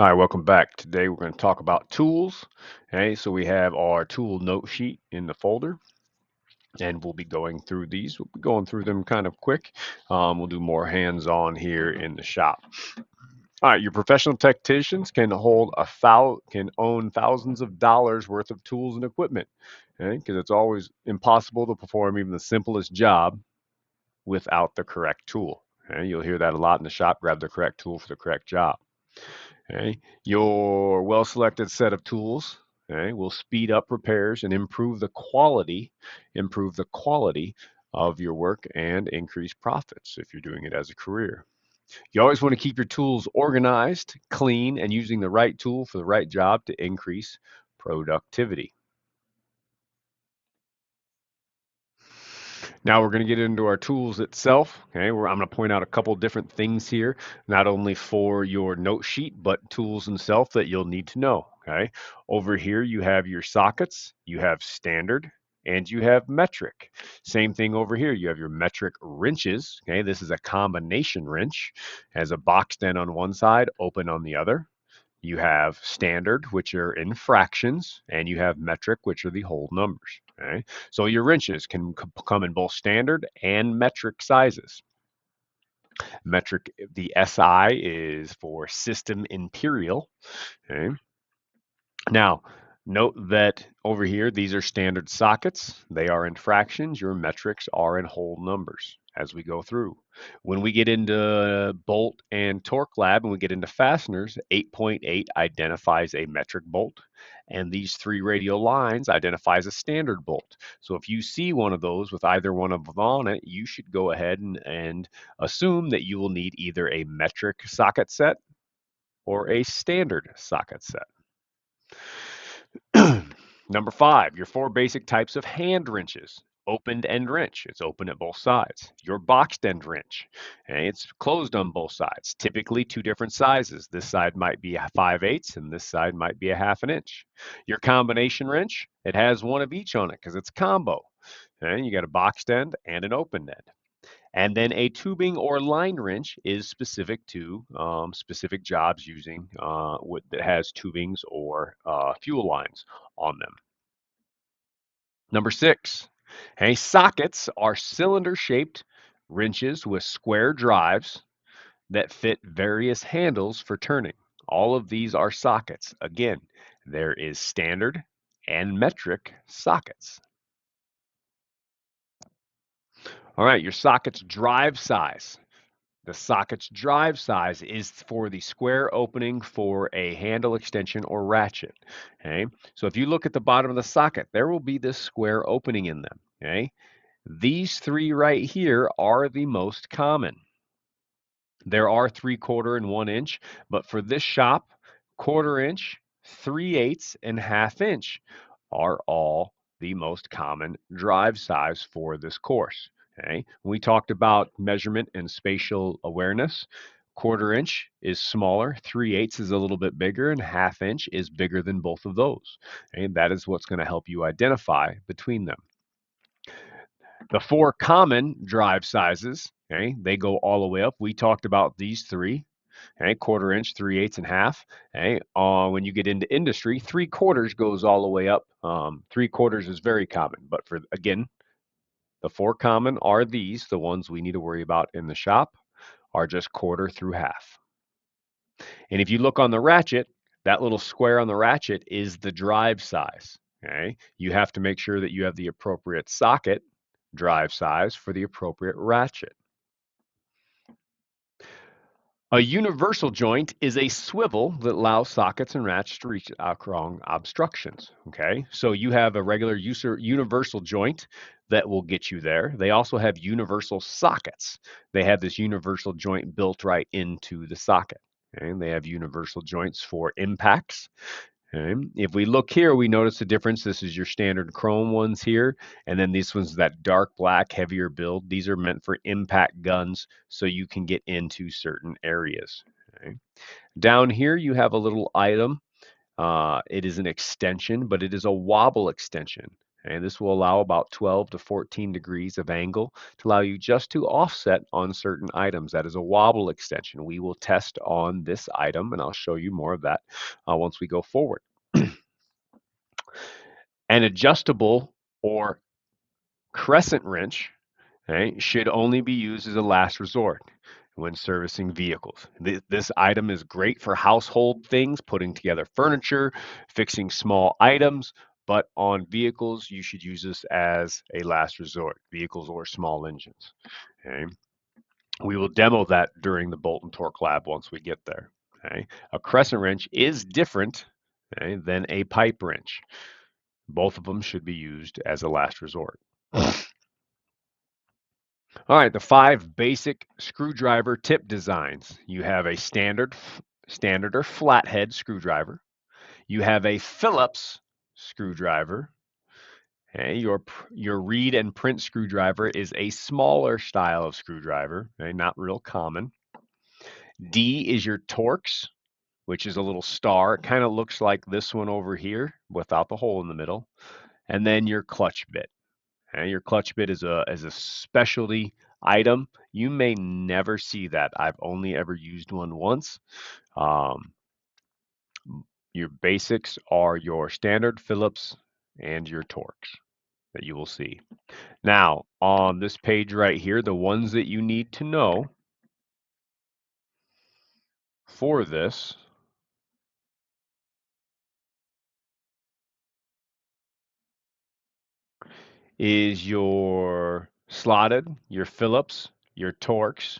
All right, welcome back. Today we're going to talk about tools. Okay, so we have our tool note sheet in the folder, and we'll be going through these. We'll be going through them kind of quick. We'll do more hands-on here in the shop. All right, your professional technicians can own thousands of dollars worth of tools and equipment, okay? Because it's always impossible to perform even the simplest job without the correct tool. Okay? You'll hear that a lot in the shop. Grab the correct tool for the correct job. Okay. Your well-selected set of tools, okay, will speed up repairs and improve the quality of your work and increase profits if you're doing it as a career. You always want to keep your tools organized, clean, and using the right tool for the right job to increase productivity. Now we're going to get into our tools itself. Okay, I'm going to point out a couple different things here, not only for your note sheet, but tools themselves that you'll need to know. Okay, over here you have your sockets, you have standard, and you have metric. Same thing over here. You have your metric wrenches. Okay, this is a combination wrench, has a box end on one side, open on the other. You have standard, which are in fractions, and you have metric, which are the whole numbers. Okay, so your wrenches can come in both standard and metric sizes. Metric, the SI is for system imperial. Okay, now, note that over here, these are standard sockets. They are in fractions. Your metrics are in whole numbers as we go through. When we get into bolt and torque lab and we get into fasteners, 8.8 identifies a metric bolt, and these three radial lines identifies a standard bolt. So if you see one of those with either one of them on it, you should go ahead and assume that you will need either a metric socket set or a standard socket set. Number 5, your 4 basic types of hand wrenches. Opened end wrench, it's open at both sides. Your boxed end wrench, and it's closed on both sides. Typically 2 different sizes. This side might be a 5/8 and this side might be a 1/2 inch. Your combination wrench, it has one of each on it because it's combo. And you got a boxed end and an opened end. And then a tubing or line wrench is specific to specific jobs using that has tubings or fuel lines on them. Number 6, hey, sockets are cylinder-shaped wrenches with square drives that fit various handles for turning. All of these are sockets. Again, there is standard and metric sockets. All right, your socket's drive size. The socket's drive size is for the square opening for a handle extension or ratchet. Okay, so if you look at the bottom of the socket, there will be this square opening in them. Okay, these three right here are the most common. There are 3/4 and 1 inch, but for this shop, 1/4 inch, 3/8, and 1/2 inch are all the most common drive size for this course. Okay, we talked about measurement and spatial awareness. 1/4 inch is smaller, 3/8 is a little bit bigger, and 1/2 inch is bigger than both of those. And that is what's going to help you identify between them. The 4 common drive sizes, okay, they go all the way up. We talked about these 3, okay, 1/4 inch, 3/8, and 1/2. Okay, when you get into industry, 3/4 goes all the way up. 3/4 is very common, but for again, the 4 common are these. The ones we need to worry about in the shop are just 1/4 through 1/2. And if you look on the ratchet, that little square on the ratchet is the drive size. Okay, you have to make sure that you have the appropriate socket drive size for the appropriate ratchet. A universal joint is a swivel that allows sockets and ratchets to reach along obstructions. Okay, so you have a regular universal joint that will get you there. They also have universal sockets. They have this universal joint built right into the socket. Okay? And they have universal joints for impacts. Okay. If we look here, we notice the difference. This is your standard chrome ones here, and then these ones, that dark black, heavier build. These are meant for impact guns, so you can get into certain areas. Okay. Down here, you have a little item. It is an extension, but it is a wobble extension. And this will allow about 12 to 14 degrees of angle to allow you just to offset on certain items. That is a wobble extension. We will test on this item, and I'll show you more of that once we go forward. An adjustable or crescent wrench, okay, should only be used as a last resort when servicing vehicles. This item is great for household things, putting together furniture, fixing small items, but on vehicles, you should use this as a last resort, vehicles or small engines. Okay. We will demo that during the Bolt and Torque Lab once we get there. Okay. A crescent wrench is different, okay, than a pipe wrench. Both of them should be used as a last resort. All right, the 5 basic screwdriver tip designs. You have a standard or flathead screwdriver. You have a Phillips screwdriver. Okay, your read and print screwdriver is a smaller style of screwdriver, okay, not real common. D is your Torx, which is a little star. It kind of looks like this one over here without the hole in the middle. And then your clutch bit. And your clutch bit is a specialty item. You may never see that. I've only ever used one once. Um, your basics are your standard Phillips and your Torx that you will see. Now, on this page right here, the ones that you need to know for this is your slotted, your Phillips, your Torx,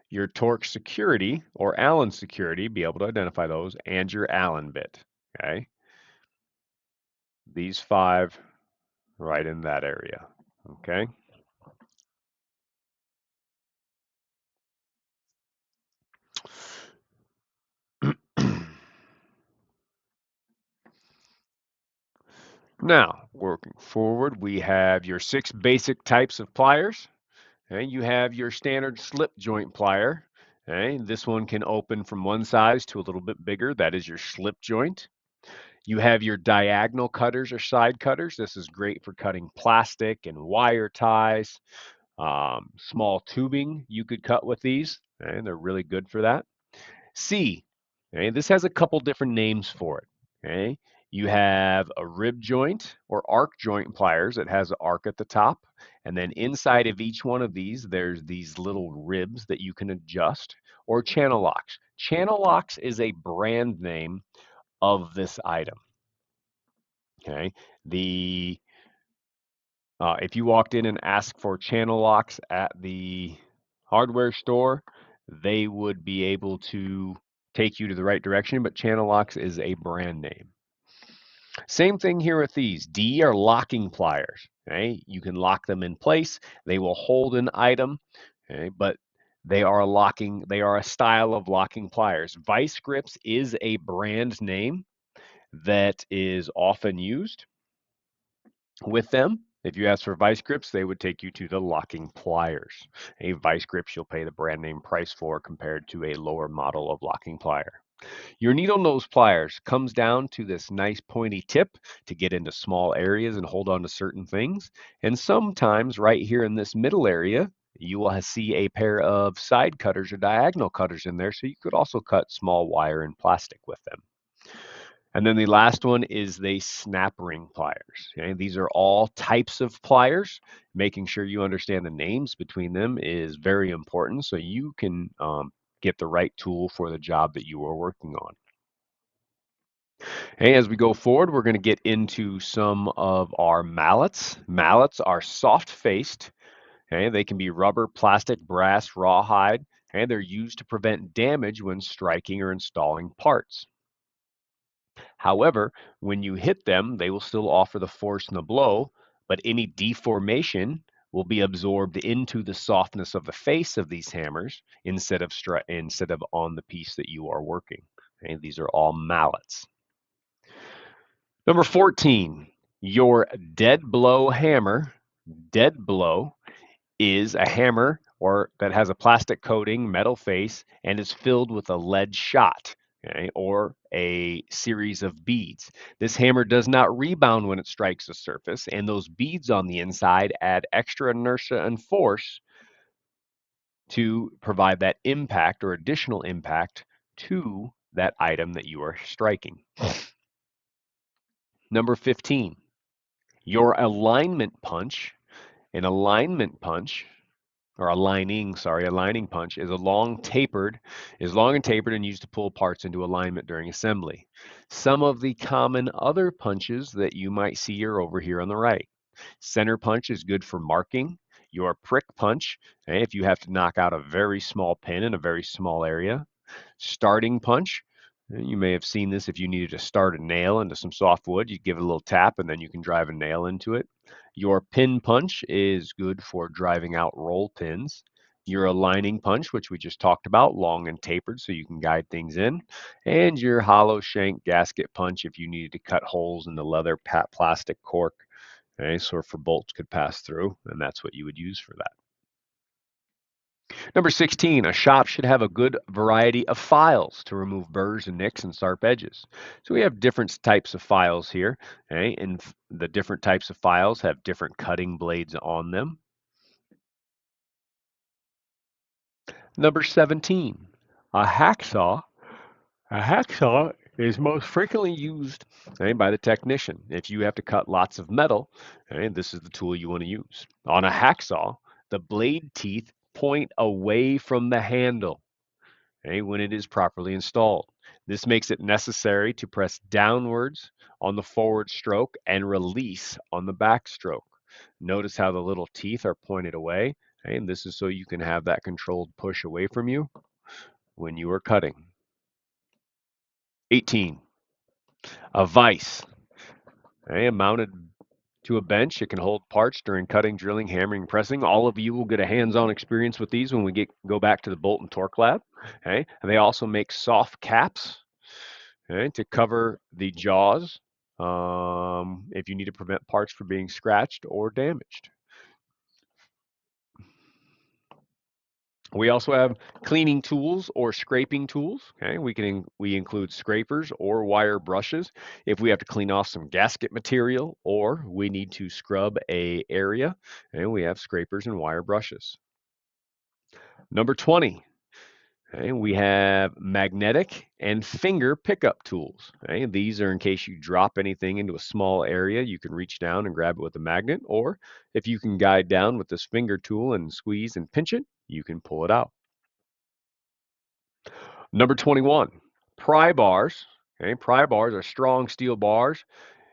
your Torx security or Allen security, be able to identify those, and your Allen bit. Okay. These 5 right in that area. Okay. Now, working forward, we have your 6 basic types of pliers. Okay, you have your standard slip joint plier. Okay, this one can open from one size to a little bit bigger. That is your slip joint. You have your diagonal cutters or side cutters. This is great for cutting plastic and wire ties. Small tubing you could cut with these, and they're really good for that. C, okay, this has a couple different names for it. Okay, you have a rib joint or arc joint pliers. It has an arc at the top, and then inside of each one of these, there's these little ribs that you can adjust, or channel locks. Channel locks is a brand name of this item. Okay, the if you walked in and asked for channel locks at the hardware store, they would be able to take you to the right direction, but channel locks is a brand name. Same thing here with these. D are locking pliers. Okay, you can lock them in place. They will hold an item, okay, but they are locking. They are a style of locking pliers. Vice grips is a brand name that is often used with them. If you ask for vice grips, they would take you to the locking pliers. A vice grips you'll pay the brand name price for compared to a lower model of locking plier. Your needle nose pliers comes down to this nice pointy tip to get into small areas and hold on to certain things. And sometimes right here in this middle area, you will see a pair of side cutters or diagonal cutters in there. So you could also cut small wire and plastic with them. And then the last one is the snap ring pliers. Okay? These are all types of pliers. Making sure you understand the names between them is very important so you can get the right tool for the job that you are working on. Hey, as we go forward, we're going to get into some of our mallets. Mallets are soft-faced. Okay? They can be rubber, plastic, brass, rawhide, and they're used to prevent damage when striking or installing parts. However, when you hit them, they will still offer the force and the blow, but any deformation will be absorbed into the softness of the face of these hammers instead of on the piece that you are working. Okay, these are all mallets. Number 14, your dead blow hammer. Dead blow is a hammer or that has a plastic coating, metal face, and is filled with a lead shot. okay, or a series of beads. This hammer does not rebound when it strikes the surface, and those beads on the inside add extra inertia and force to provide that impact or additional impact to that item that you are striking. Number 15, your alignment punch. An alignment punch or aligning punch is long and tapered and used to pull parts into alignment during assembly. Some of the common other punches that you might see are over here on the right. Center punch is good for marking. Your prick punch, if you have to knock out a very small pin in a very small area. Starting punch, you may have seen this if you needed to start a nail into some soft wood. You give it a little tap and then you can drive a nail into it. Your pin punch is good for driving out roll pins. Your aligning punch, which we just talked about, long and tapered so you can guide things in. And your hollow shank gasket punch if you needed to cut holes in the leather plastic cork. Okay, so for bolts could pass through, and that's what you would use for that. Number 16, a shop should have a good variety of files to remove burrs and nicks and sharp edges. So we have different types of files here, okay, and the different types of files have different cutting blades on them. Number 17, a hacksaw. A hacksaw is most frequently used, okay, by the technician. If you have to cut lots of metal, okay, this is the tool you want to use. On a hacksaw, the blade teeth point away from the handle, okay, when it is properly installed. This makes it necessary to press downwards on the forward stroke and release on the back stroke. Notice how the little teeth are pointed away, okay, and this is so you can have that controlled push away from you when you are cutting. 18, a vise, okay, mounted to a bench. It can hold parts during cutting, drilling, hammering, pressing. All of you will get a hands-on experience with these when we go back to the bolt and torque lab. Okay, and they also make soft caps, okay, to cover the jaws if you need to prevent parts from being scratched or damaged. We also have cleaning tools or scraping tools. Okay, we include scrapers or wire brushes if we have to clean off some gasket material or we need to scrub a area. And we have scrapers and wire brushes. Number 20. Okay, we have magnetic and finger pickup tools. Okay, these are in case you drop anything into a small area, you can reach down and grab it with a magnet, or if you can guide down with this finger tool and squeeze and pinch it, you can pull it out. Number 21, pry bars. Okay, pry bars are strong steel bars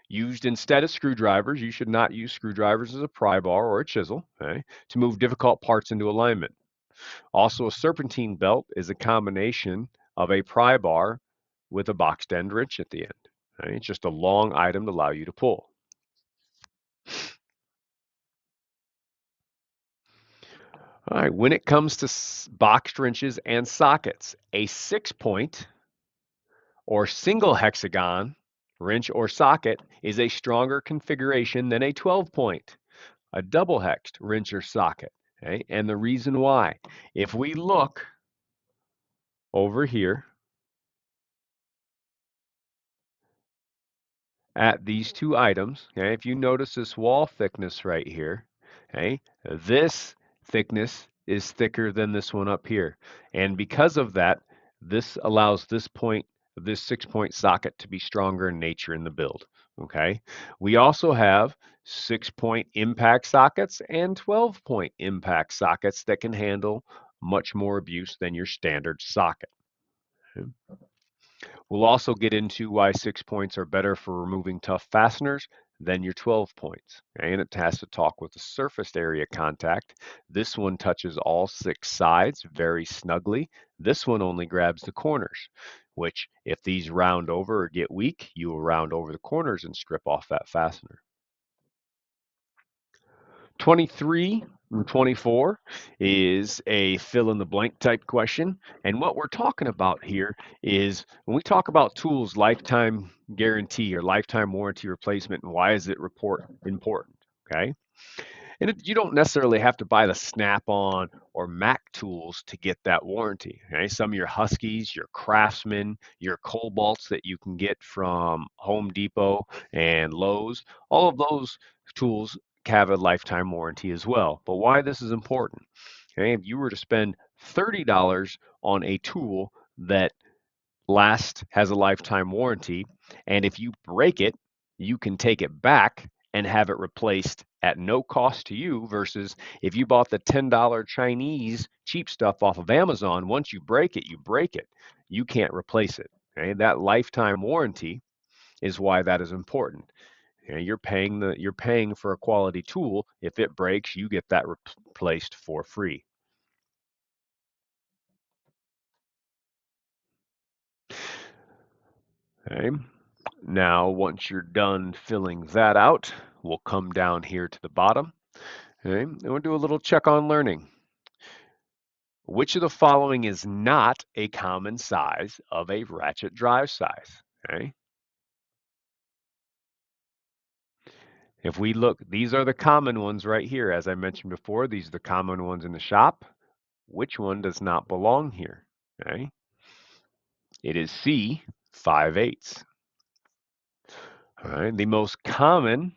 used instead of screwdrivers. You should not use screwdrivers as a pry bar or a chisel, okay, to move difficult parts into alignment. Also, a serpentine belt is a combination of a pry bar with a boxed end wrench at the end. Okay? It's just a long item to allow you to pull. All right, when it comes to boxed wrenches and sockets, a 6-point or single hexagon wrench or socket is a stronger configuration than a 12-point, a double hexed wrench or socket. Okay? And the reason why, if we look over here at these two items, okay, if you notice this wall thickness right here, okay, this thickness is thicker than this one up here. And because of that, this allows this 6-point socket to be stronger in nature in the build. Okay. We also have 6-point impact sockets and 12-point impact sockets that can handle much more abuse than your standard socket. Okay. We'll also get into why 6-points are better for removing tough fasteners than your 12 points. Okay? And it has to talk with the surface area contact. This one touches all 6 sides very snugly. This one only grabs the corners, which if these round over or get weak, you will round over the corners and strip off that fastener. 23 and 24 is a fill in the blank type question. And what we're talking about here is when we talk about tools, lifetime guarantee or lifetime warranty replacement, and why is it important? Okay. And you don't necessarily have to buy the Snap-on or Mac tools to get that warranty. Okay? Some of your Huskies, your Craftsman, your Cobalts that you can get from Home Depot and Lowe's, all of those tools have a lifetime warranty as well. But why this is important? Okay, if you were to spend $30 on a tool that has a lifetime warranty, and if you break it, you can take it back and have it replaced at no cost to you versus if you bought the $10 Chinese cheap stuff off of Amazon, once you break it, you break it. You can't replace it. Okay? That lifetime warranty is why that is important. Okay? You're paying for a quality tool. If it breaks, you get that replaced for free. Okay. Now, once you're done filling that out, we'll come down here to the bottom. Okay, and we'll do a little check on learning. Which of the following is not a common size of a ratchet drive size? Okay. If we look, these are the common ones right here. As I mentioned before, these are the common ones in the shop. Which one does not belong here? Okay. It is C, 5/8. All right. The most common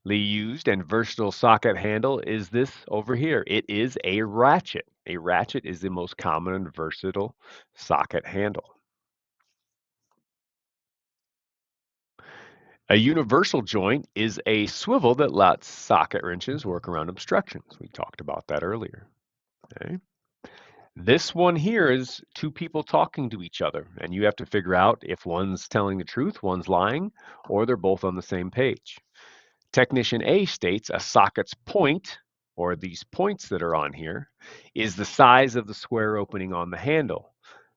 used and versatile socket handle is this over here. It is a ratchet. A ratchet is the most common and versatile socket handle. A universal joint is a swivel that lets socket wrenches work around obstructions. We talked about that earlier. Okay. This one here is two people talking to each other, and you have to figure out if one's telling the truth, one's lying, or they're both on the same page. Technician A states a socket's point, or these points that are on here, is the size of the square opening on the handle.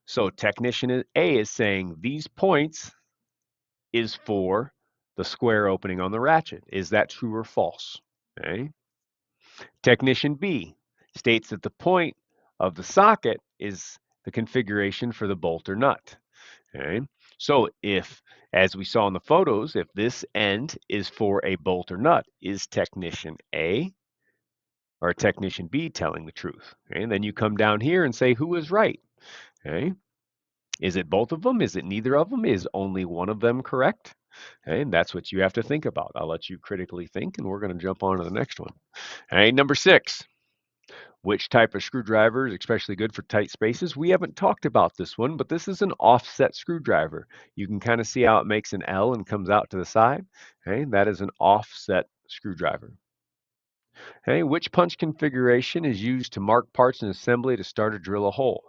So Technician A is saying these points is for the square opening on the ratchet. Is that true or false? Okay. Technician B states that the point of the socket is the configuration for the bolt or nut. Okay. So if, as we saw in the photos, if this end is for a bolt or nut, is Technician A or Technician B telling the truth? Okay. And then you come down here and say who is right. Okay. Is it both of them? Is it neither of them? Is only one of them correct? Okay. And that's what you have to think about. I'll let you critically think, and we're going to jump on to the next one. Okay. Number 6. Which type of screwdriver is especially good for tight spaces? We haven't talked about this one, but this is an offset screwdriver. You can kind of see how it makes an L and comes out to the side. Okay, that is an offset screwdriver. Okay, which punch configuration is used to mark parts in assembly to start or drill a hole?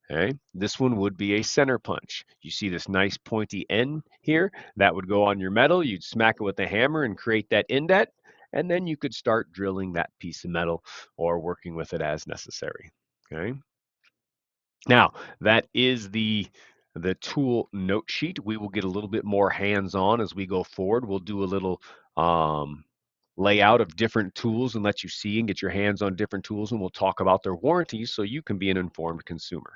Okay, this one would be a center punch. You see this nice pointy end here? That would go on your metal. You'd smack it with a hammer and create that indent, and then you could start drilling that piece of metal or working with it as necessary. Okay. Now, that is the tool note sheet. We will get a little bit more hands-on as we go forward. We'll do a little layout of different tools and let you see and get your hands on different tools, and we'll talk about their warranties so you can be an informed consumer.